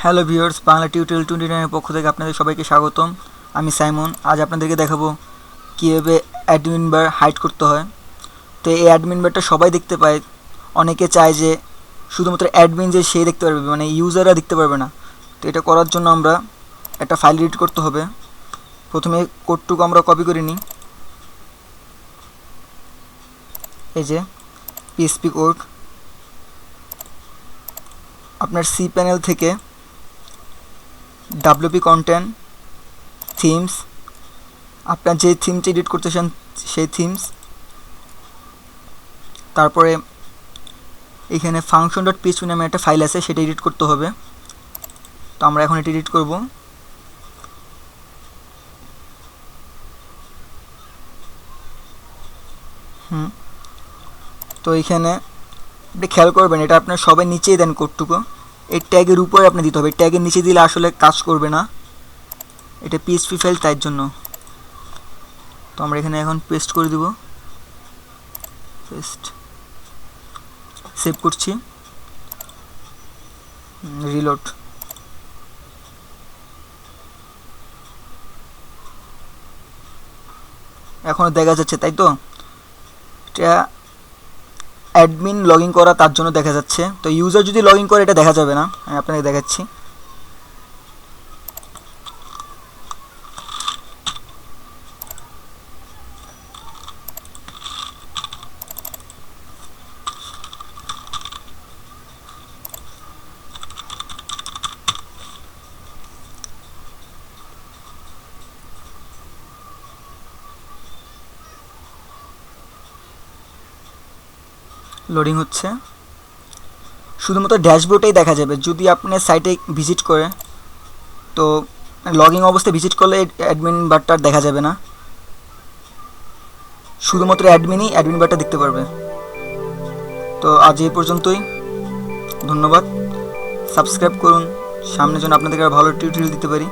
Hello viewers, Bangla tutorial 29 পক্ষ থেকে আপনাদের সবাইকে স্বাগতম। আমি সাইমন। আজ আপনাদেরকে দেখাবো কীভাবে অ্যাডমিন বার হাইড করতে হয়। তো এই অ্যাডমিন বারটা সবাই দেখতে পায়। অনেকে চায় যে শুধুমাত্র অ্যাডমিন যে সেই দেখতে পারবে, মানে ইউজাররা দেখতে পারবে না। তো এটা করার জন্য আমরা একটা ফাইল এডিট করতে হবে। প্রথমে কোডটুকু আমরা কপি করে নিই। এই যে পিএসপি কোড, আপনার সি প্যানেল থেকে WP কন্টেন্ট থিমস, আপনার যে থিমটি এডিট করতে চান সেই থিমস, তারপরে এখানে function.php নামে একটা ফাইল আছে, সেটা এডিট করতে হবে। তো আমরা এখন এটা এডিট করব। তো এখানে আপনি খেয়াল করবেন, এটা আপনার সবাই নিচেই দেন কোডটুকু, এই ট্যাগের উপরে আপনি দিতে হবে। ট্যাগের নিচে দিলে আসলে কাজ করবে না, এটা PHP ফাইল, তাই জন্য। তো আমরা এখানে এখন পেস্ট করে দিব। পেস্ট, সেভ করছি, রিলোড। এখনও দেখা যাচ্ছে, তাই তো? এটা অ্যাডমিন লগ ইন করা, তার জন্য দেখা যাচ্ছে। তো ইউজার যদি লগ ইন করে এটা দেখা যাবে না, আমি আপনাকে দেখাচ্ছি। লোডিং হচ্ছে। শুধুমাত্র ড্যাশবোর্ডেই দেখা যাবে। যদি আপনি সাইটে ভিজিট করে, তো লগইন অবস্থায় ভিজিট করলে অ্যাডমিন বারটা দেখা যাবে না, শুধুমাত্র অ্যাডমিনই অ্যাডমিন বারটা দেখতে পারবে। তো আজ এই পর্যন্তই, ধন্যবাদ। সাবস্ক্রাইব করুন, সামনে যেন আপনাদেরকে ভালো টিউটোরিয়াল দিতে পারি।